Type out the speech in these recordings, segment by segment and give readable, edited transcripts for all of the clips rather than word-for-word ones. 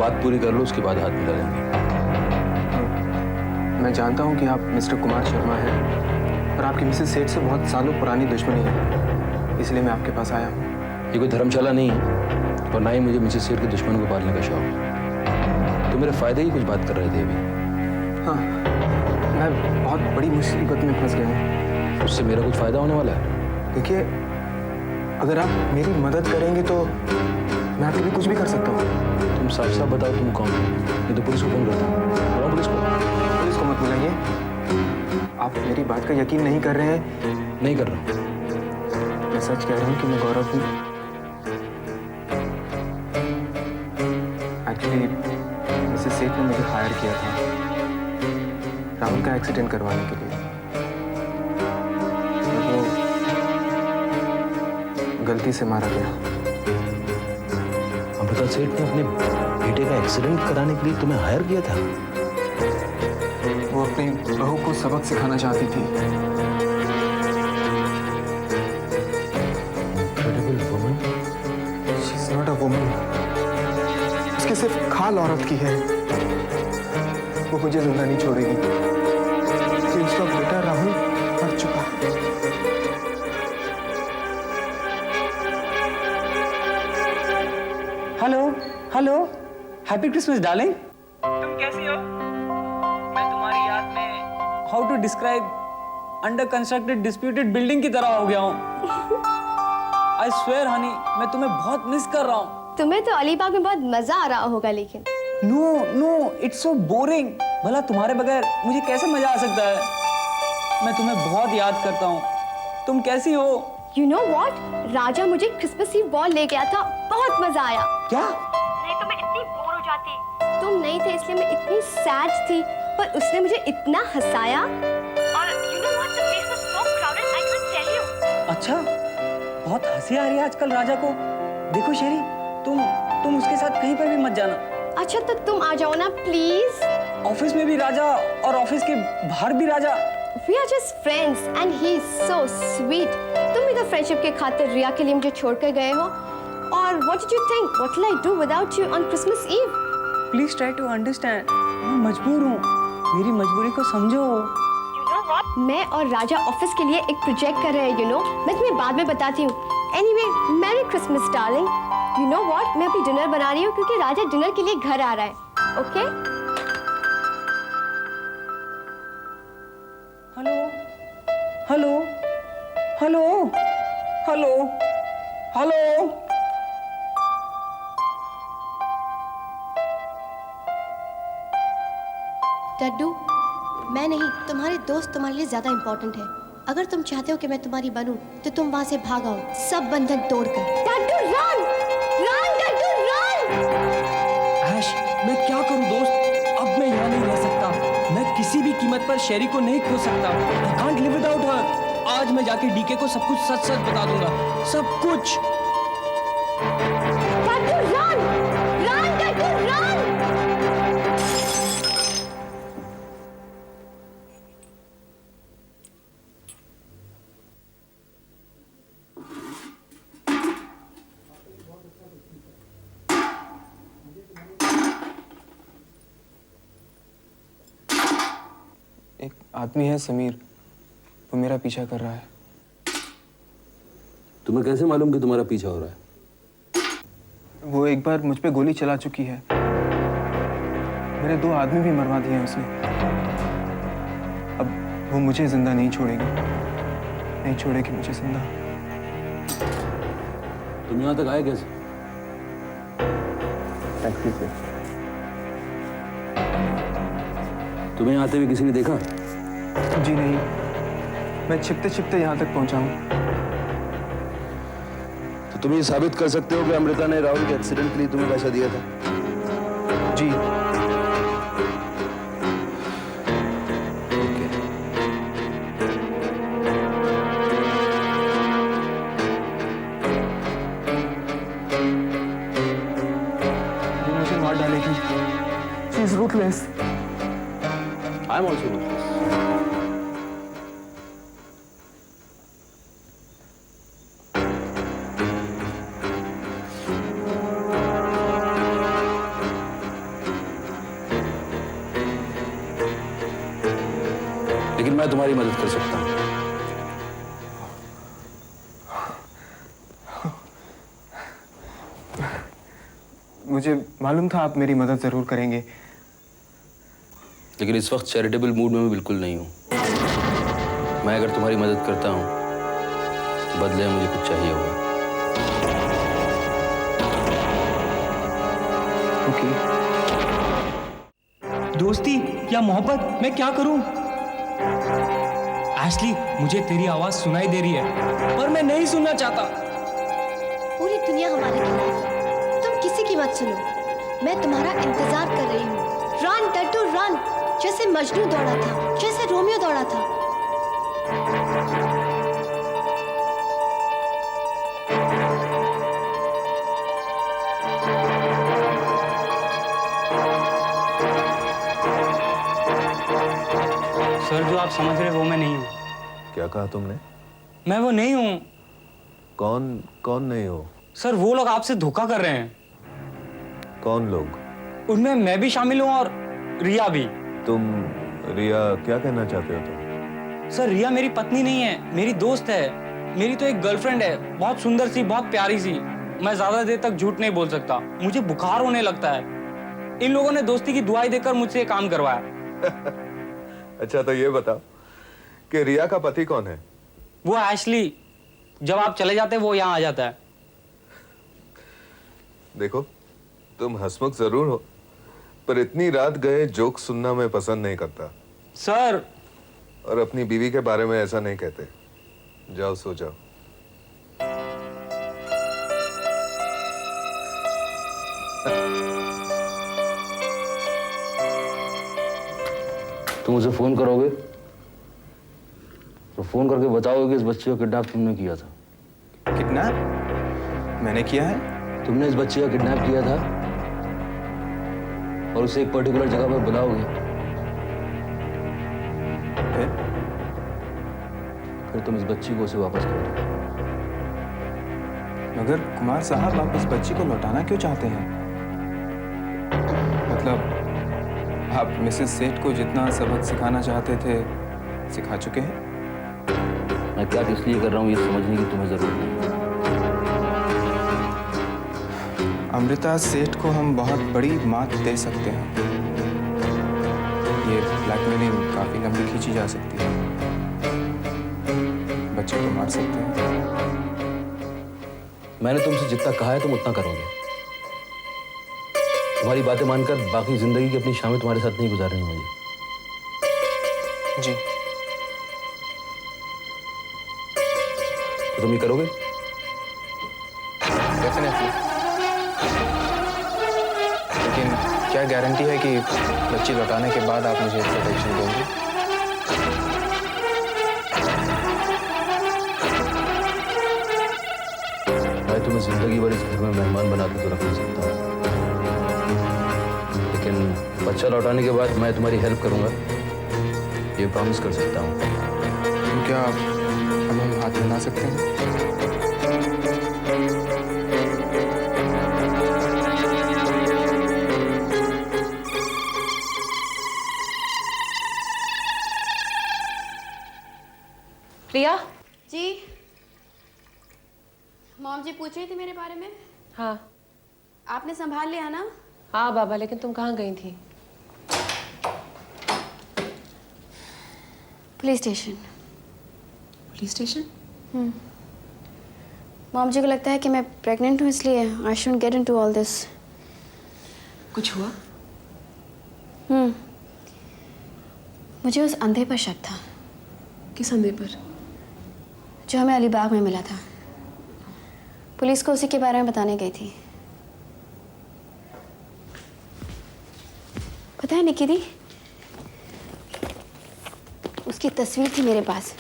बात पूरी कर लो, उसके बाद हाथ मिलाएंगे। मैं जानता हूँ कि आप मिस्टर कुमार शर्मा हैं, पर आपकी मिसेस सेठ से बहुत सालों पुरानी दुश्मनी है, इसलिए मैं आपके पास आया हूँ। ये कोई धर्मशाला नहीं है और ना ही मुझे मिसेस सेठ के दुश्मन को पालने का शौक है। तो मेरे फायदे की कुछ बात कर रहे थे अभी। हाँ, मैं बहुत बड़ी मुसीबत में फंस गया हूँ। उससे मेरा कुछ फायदा होने वाला है? देखिए, अगर आप मेरी मदद करेंगे तो मैं आपके लिए कुछ भी कर सकता हूँ। तुम साफ साफ बताओ तुम कौन हो, नहीं तो पुलिस को फोन करता हूँ। बुलाओ पुलिस को। पुलिस को मत बुलाइए। आप मेरी बात का यकीन नहीं कर रहे हैं। नहीं कर रहा हूँ। मैं सच कह रहा हूँ कि मैं गौरव हूँ। एक्चुअली मिसेस सेठ ने मुझे हायर किया था राहुल का एक्सीडेंट करवाने के लिए। वो गलती से मारा गया। अमृता सेठ ने अपने बेटे का एक्सीडेंट कराने के लिए तुम्हें हायर किया था? वो अपनी बहू को सबक सिखाना चाहती थी। Incredible woman. She's not a woman. उसकी सिर्फ खाल औरत की है। वो मुझे जिंदा नहीं छोड़ेगी। कि उसका बेटा राहुल मर चुका है। Hello hello, happy Christmas darling. तुम कैसी हो? मैं तुम्हारी याद में how to describe under constructed disputed building की तरह हो गया हूँ। आई स्वेयर हनी, मैं तुम्हें बहुत मिस कर रहा हूँ। तुम्हें तो अलीबाग में बहुत मजा आ रहा होगा, लेकिन no no, it's so boring. भला तुम्हारे बगैर मुझे कैसे मजा आ सकता है? मैं तुम्हें बहुत याद करता हूँ। तुम कैसी हो? यू नो व्हाट, राजा मुझे क्रिसमस ईव बॉल ले गया था, बहुत मजा आया। क्या? नहीं तो मैं इतनी बोर हो जाती। तुम नहीं थे इसलिए मैं इतनी सैड थी, पर उसने मुझे इतना हंसाया। और you know what, the place was so crowded, I can't tell you. अच्छा, बहुत हंसी आ रही है आजकल राजा को। देखो शेरी, तुम उसके साथ कहीं पर भी मत जाना। अच्छा तो तुम आ जाओ ना प्लीज। ऑफिस में भी राजा और ऑफिस के बाहर भी राजा। We are just friends and he is so sweet. तुम भी तो फ्रेंडशिप के खातिर रिया के लिए मुझे छोड़ कर गए हो। और what did you think? What will I do without you on Christmas Eve? Please try to understand. मैं मजबूर हूँ, मेरी मजबूरी को समझो। You know what? मैं और राजा ऑफिस के लिए एक प्रोजेक्ट कर रहे हैं, you know? मैं तुम्हें बाद में बताती हूँ। Anyway, Merry Christmas, darling. You know what? मैं अभी डिनर बना रही हूँ क्योंकि राजा डिनर के लिए घर आ रहा है। Okay? Hello hello hello hello hello. Daddu, मैं नहीं, तुम्हारे दोस्त तुम्हारे लिए ज्यादा इम्पोर्टेंट है। अगर तुम चाहते हो कि मैं तुम्हारी बनूं, तो तुम वहां से भाग आओ, सब बंधन तोड़कर। Daddu run! Run Daddu run! Aish, मैं क्या करूं दोस्त? अब मैं यहाँ नहीं रह सकता। मैं किसी भी कीमत पर शेरी को नहीं खो सकता। I can't live without her. आज मैं जाके डीके को सब कुछ सच सच बता दूंगा, सब कुछ। Daddu run! Run Daddu run! एक आदमी है समीर, वो मेरा पीछा कर रहा है। तुम्हें कैसे मालूम कि तुम्हारा पीछा हो रहा है? वो एक बार मुझ पे गोली चला चुकी है। मेरे 2 आदमी भी मरवा दिए हैं उसने। अब वो मुझे जिंदा नहीं छोड़ेगी, नहीं छोड़ेगी मुझे जिंदा। तुम यहाँ तक आए कैसे? टैक्सी से। तुम्हें आते हुए किसी ने देखा? जी नहीं, मैं छिपते छिपते यहाँ तक पहुँचा हूँ। तो तुम ये साबित कर सकते हो कि अमृता ने राहुल के एक्सीडेंट के लिए तुम्हें पैसा दिया था? जी। वो मुझे मार डालेगी। She is ruthless. I am also ruthless. मैं तुम्हारी मदद कर सकता हूँ। मुझे मालूम था आप मेरी मदद जरूर करेंगे। लेकिन इस वक्त चैरिटेबल मूड में मैं बिल्कुल नहीं हूँ। मैं अगर तुम्हारी मदद करता हूँ तो बदले में मुझे कुछ चाहिए होगा। ओके। दोस्ती या मोहब्बत, मैं क्या करूं? एशली, मुझे तेरी आवाज सुनाई दे रही है पर मैं नहीं सुनना चाहता। पूरी दुनिया हमारे खिलाफ है, तुम किसी की मत सुनो। मैं तुम्हारा इंतजार कर रही हूँ। रन टट्टू रन, जैसे मजनू दौड़ा था, जैसे रोमियो दौड़ा था। सर, जो आप समझ रहे वो मैं नहीं हूँ। क्या कहा तुमने? मैं वो नहीं हूँ। कौन कौन नहीं हो? सर, वो लोग आपसे धोखा कर रहे हैं। कौन लोग? उनमें मैं भी शामिल हूँ और रिया भी। तुम रिया क्या कहना चाहते हो तुम? सर, रिया मेरी पत्नी नहीं है, मेरी दोस्त है। मेरी तो एक गर्लफ्रेंड है, बहुत सुंदर सी, बहुत प्यारी सी। मैं ज्यादा देर तक झूठ नहीं बोल सकता, मुझे बुखार होने लगता है। इन लोगों ने दोस्ती की दुआई देकर मुझसे ये काम करवाया। अच्छा, तो ये बताओ कि रिया का पति कौन है? वो एशली, जब आप चले जाते हैं वो यहाँ आ जाता है। देखो, तुम हंसमुख जरूर हो, पर इतनी रात गए जोक सुनना मैं पसंद नहीं करता। सर, और अपनी बीवी के बारे में ऐसा नहीं कहते। जाओ, सो जाओ। तुम उसे फोन करोगे तो फोन करके बताओगे कि इस बच्चे को किडनैप तुमने किया था। किडनैप मैंने किया है? तुमने इस बच्चे का किडनैप किया था और उसे एक पर्टिकुलर जगह पर बुलाओगे। फिर तुम इस बच्ची को उसे वापस कर दो। मगर कुमार साहब, आप इस बच्ची को लौटाना क्यों चाहते हैं? मतलब आप मिसेस सेठ को जितना सबक सिखाना चाहते थे सिखा चुके हैं? मैं क्या किस लिए कर रहा हूँ ये समझने की तुम्हें जरूरत नहीं। अमृता सेठ को हम बहुत बड़ी मात दे सकते हैं। ये ब्लैकमेलिंग काफी लंबी खींची जा सकती है। बच्चे को मार सकते हैं। मैंने तुमसे जितना कहा है तुम उतना करोगे। तुम्हारी बातें मानकर बाकी जिंदगी की अपनी शामें तुम्हारे साथ नहीं गुजारनी मुझे। जी। तो तुम ये करोगे? डेफिनेटली। लेकिन क्या गारंटी है कि बच्ची लौटाने के बाद आप मुझे प्रोटेक्शन देंगे? मैं तुम्हें जिंदगी भर इस घर में मेहमान बना के तो रख नहीं सकता, लेकिन बच्चा लौटाने के बाद मैं तुम्हारी हेल्प करूंगा, ये प्रॉमिस कर सकता हूँ। तो क्या हम हाथ मिला सकते हैं? रिया। जी। मॉम जी पूछ रही थी मेरे बारे में। हाँ आपने संभाल लिया ना? हाँ बाबा, लेकिन तुम कहाँ गई थी? Police station. Police station? Mom ji को लगता है कि मैं प्रेग्नेंट हूँ, इसलिए I shouldn't get into all this. कुछ हुआ? मुझे उस अंधे पर शक था किस अंधे पर? जो हमें अलीबाग में मिला था। पुलिस को उसी के बारे में बताने गई थी। पता है निकी दी, उसकी तस्वीर थी मेरे पास।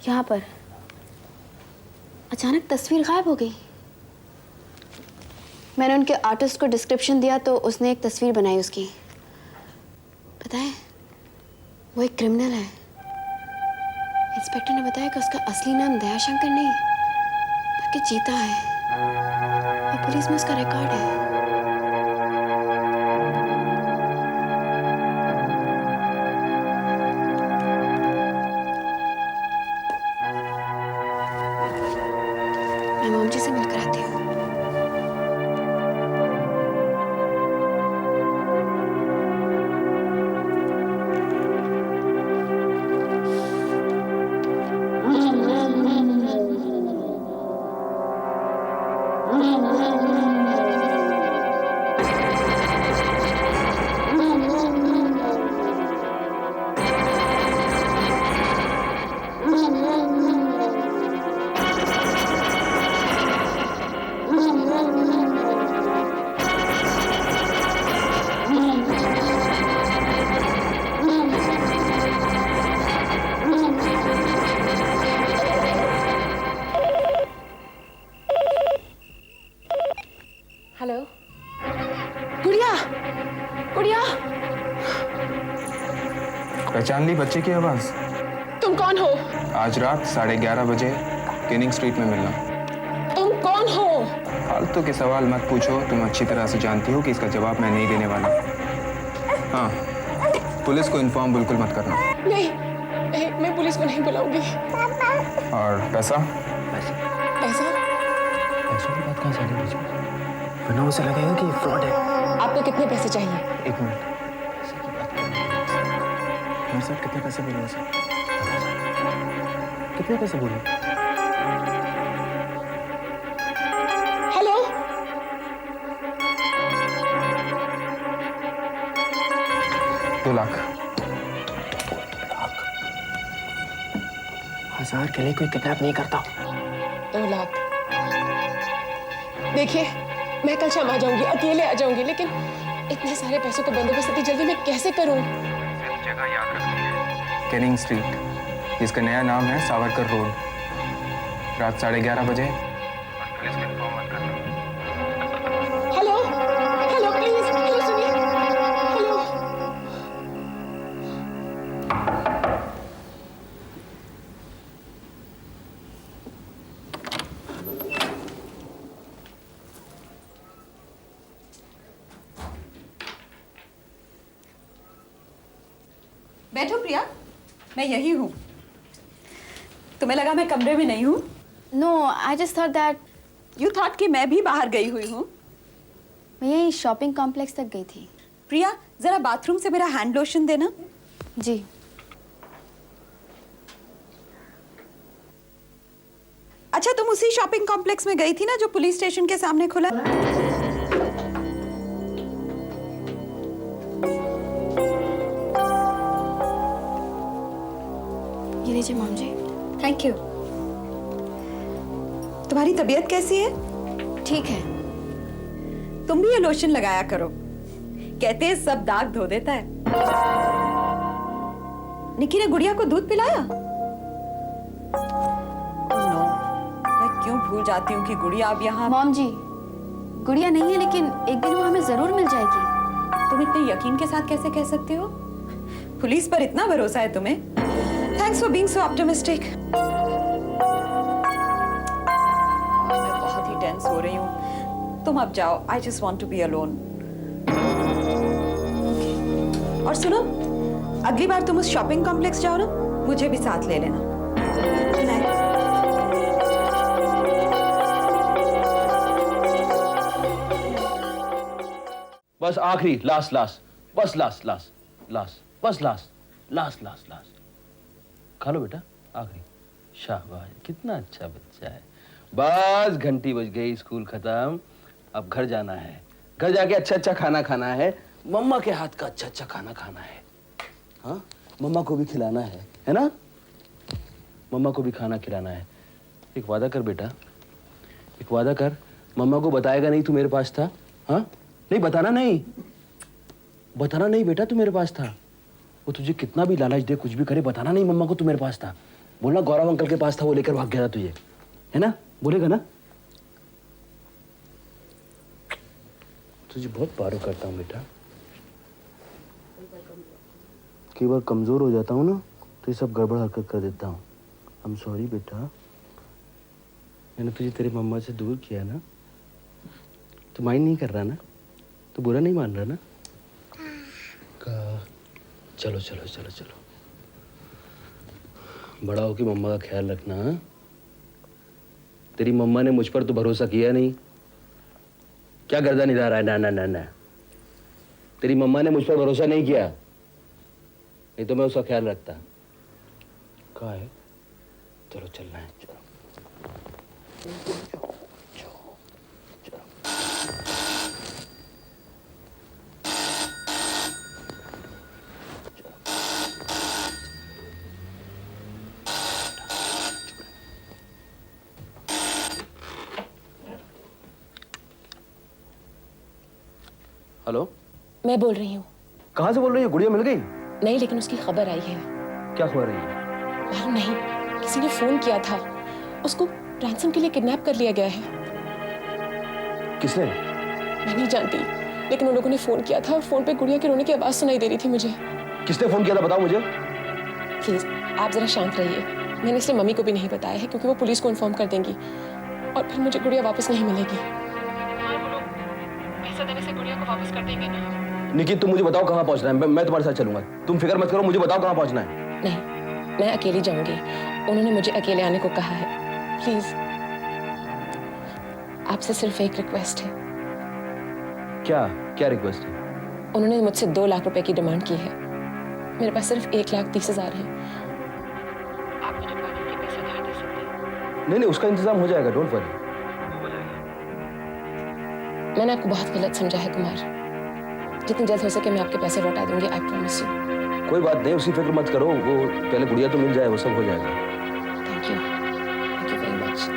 यहाँ पर अचानक तस्वीर गायब हो गई। मैंने उनके आर्टिस्ट को डिस्क्रिप्शन दिया तो उसने एक तस्वीर बनाई उसकी। पता है, वो एक क्रिमिनल है। इंस्पेक्टर ने बताया कि उसका असली नाम दयाशंकर नहीं बल्कि चीता है, और पुलिस में उसका रिकॉर्ड है। हेलो गुड़िया गुड़िया पहचान ली बच्चे की आवाज? तुम कौन हो? आज रात 11:30 बजे केनिंग स्ट्रीट में मिलना। तुम कौन हो? फालतू के सवाल मत पूछो, तुम अच्छी तरह से जानती हो कि इसका जवाब मैं नहीं देने वाला। हाँ, पुलिस को इन्फॉर्म बिल्कुल मत करना। नहीं, मैं पुलिस को नहीं बुलाऊंगी। और पैसा? पैसा? पैसों की बात कहाँ से आ गई? वरना उसे लगेगा कि फ्रॉड है। आपको कितने पैसे चाहिए? 1 मिनट। पैसे की बात करें मेरे साथ कितने पैसे बोले उसे? कितने पैसे बोले? हेलो 2 लाख। 1000 के लिए कोई किडनैप नहीं करता। 2 लाख। देखिए, मैं कल शाम आ जाऊंगी, अकेले आ जाऊंगी, लेकिन इतने सारे पैसों का बंदोबस्त इतनी जल्दी मैं कैसे करूं? जगह याद रखिए, केनिंग स्ट्रीट, जिसका नया नाम है सावरकर रोड। रात 11:30 बजे। पुलिस को इन्फॉर्म मत करना। हेलो हेलो प्लीज, हेलो सुनिए, हेलो। बैठो प्रिया, मैं यही हूँ। तुम्हें लगा मैं कमरे में नहीं हूँ? No, I just thought that. You thought कि मैं भी बाहर गई हुई हूँ? मैं यही शॉपिंग कॉम्प्लेक्स तक गई थी। प्रिया, जरा बाथरूम से मेरा हैंड लोशन देना। जी। अच्छा, तुम उसी शॉपिंग कॉम्प्लेक्स में गई थी ना जो पुलिस स्टेशन के सामने खुला? ये लीजिए मॉम जी। Thank you. तुम्हारी तबीयत कैसी है? ठीक है। तुम भी ये लोशन लगाया करो, कहते हैं सब दाग धो देता है। निकी ने गुड़िया को दूध पिलाया? नो, मैं क्यों भूल जाती हूँ कि गुड़िया अब यहाँ। मॉम जी, गुड़िया नहीं है, लेकिन एक दिन वो हमें जरूर मिल जाएगी। तुम इतने यकीन के साथ कैसे कह सकते हो? पुलिस पर इतना भरोसा है तुम्हें? Thanks for being so optimistic. मैं बहुत ही टेंस हो रही हूँ, तुम अब जाओ। I just want to be alone. और सुनो, अगली बार तुम उस शॉपिंग कॉम्प्लेक्स जाओ ना, मुझे भी साथ ले लेना। Good night. बस आखिरी, लास्ट लास्ट, बस लास्ट लास्ट लास्ट, बस लास्ट लास्ट लास्ट लास्ट। खा लो बेटा, आखिरी। शाबाश, कितना अच्छा बच्चा है। बस घंटी बज गई, स्कूल खत्म, अब घर जाना है। घर जाके अच्छा अच्छा खाना खाना है, मम्मा के हाथ का अच्छा अच्छा खाना खाना है। हाँ, मम्मा को भी खिलाना है ना? मम्मा को भी खाना खिलाना है। एक वादा कर बेटा, एक वादा कर, मम्मा को बताएगा नहीं तू मेरे पास था? हाँ, नहीं बताना, नहीं बताना, नहीं बेटा तू मेरे पास था। वो तुझे कितना भी लालच दे, कुछ भी करे, बताना नहीं मम्मा को तू मेरे पास था। बोलना गौरव अंकल के पास था, वो लेकर भाग गया था तुझे, है ना? बोलेगा ना? तुझे बहुत प्यार करता हूँ बेटा। कई बार कमजोर हो जाता हूँ ना, तो ये सब गड़बड़ हरकत कर देता हूँ। आई एम सॉरी बेटा, मैंने तुझे तेरे मम्मा से दूर किया ना। तू माइंड नहीं कर रहा ना? तो बुरा नहीं मान रहा ना? चलो चलो चलो चलो, बड़ा हो के मम्मा का ख्याल रखना। हाँ? तेरी मम्मा ने मुझ पर तो भरोसा किया नहीं। क्या गर्दन इधर है? ना ना ना ना, तेरी मम्मा ने मुझ पर भरोसा नहीं किया, नहीं तो मैं उसका ख्याल रखता। कहाँ है? चलो चलना है, चलो। हेलो, मैं बोल रही हूँ। कहाँ से बोल रही है? गुड़िया मिल गई? नहीं, लेकिन उसकी खबर आई है। क्या खबर है? मालूम नहीं, किसी ने फोन किया था, उसको रैंसम के लिए किडनैप कर लिया गया है। किसने? मैं नहीं जानती, लेकिन उन लोगों ने फोन किया था और फोन पे गुड़िया के रोने की आवाज सुनाई दे रही थी मुझे। किसने फोन किया था बताओ मुझे। प्लीज आप जरा शांत रहिए। मैंने इसलिए मम्मी को भी नहीं बताया है क्योंकि वो पुलिस को इन्फॉर्म कर देंगी और फिर मुझे गुड़िया वापस नहीं मिलेगी। पैसा देने से गुड़िया को वापस कर देंगे ना। निकी तुम मुझे बताओ कहाँ पहुंचना है, मैं तुम्हारे साथ चलूंगा। तुम फिक्र मत करो, मुझे बताओ कहाँ पहुंचना है। नहीं, मैं अकेली जाऊंगी। उन्होंने मुझे अकेले आने को कहा है। प्लीज आपसे सिर्फ एक रिक्वेस्ट है। क्या क्या रिक्वेस्ट है? उन्होंने मुझसे 2 लाख रुपए की डिमांड की है। मेरे पास सिर्फ 1,30,000 है। आप मुझे बाकी के पैसे उधार दे सकते हैं? नहीं उसका इंतजाम हो जाएगा, डोंट वरी। मैंने आपको बहुत गलत समझा है कुमार। जितनी जल्द हो सके मैं आपके पैसे लौटा दूंगी, आई प्रॉमिस यू। कोई बात नहीं, उसकी फिक्र मत करो, वो पहले गुड़िया तो मिल जाए, वो सब हो जाएगा। Thank you very much.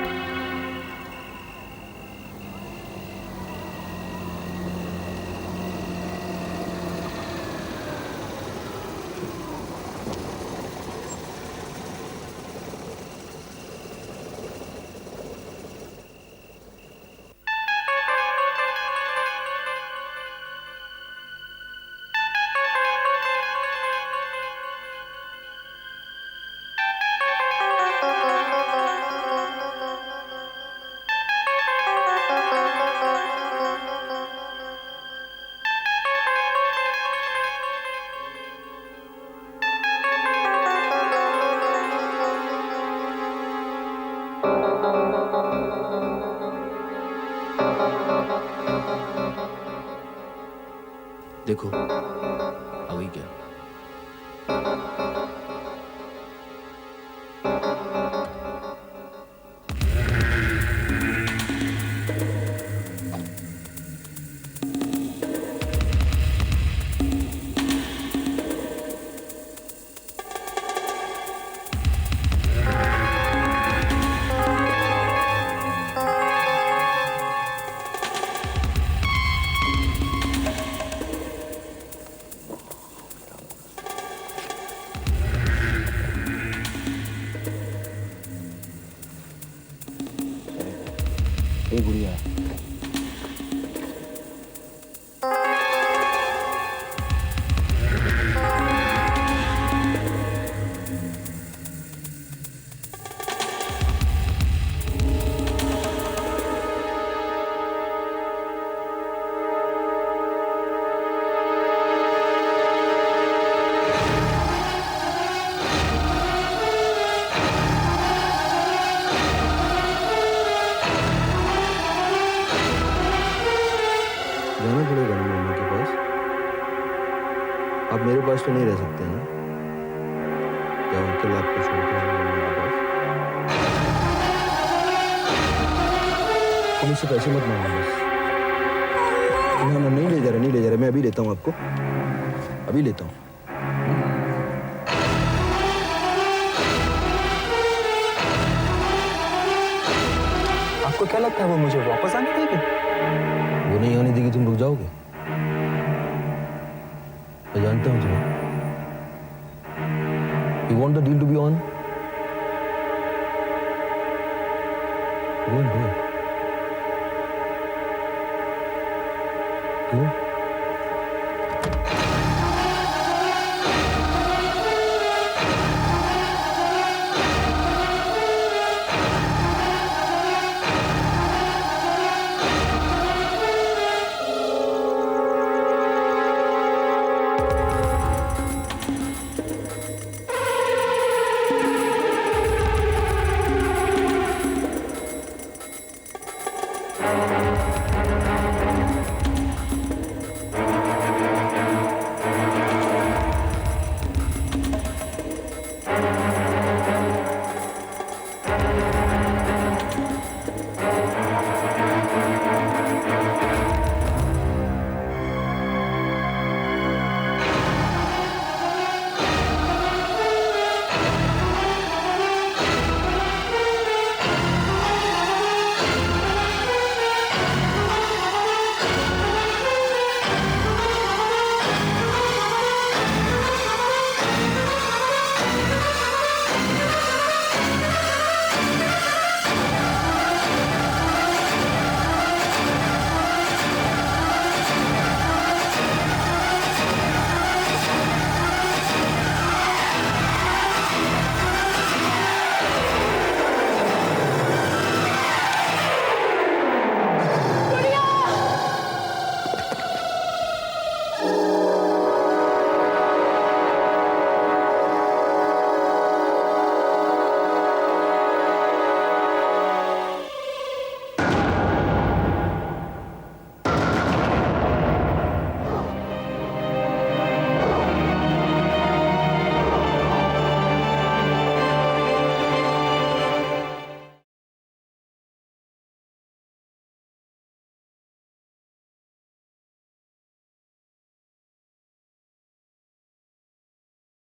देखो आ गई क्या? ए गुड़िया, जाना पड़ेगा ना मम्मा के पास। आप मेरे पास तो नहीं रह सकते ना, क्या अंकल आपको छोड़कर आए मम्मा के पास? तुम मुझसे पैसे मत मांगो बस। ना नहीं ले जा रहा, मैं अभी लेता हूँ आपको, अभी लेता हूँ। आपको क्या लगता है वो मुझे वापस आने देगी? वो नहीं आने देगी, तुम रुक जाओगे? मैं जानता हूँ तुम्हें। You want the deal to be on? Go and do it. Go.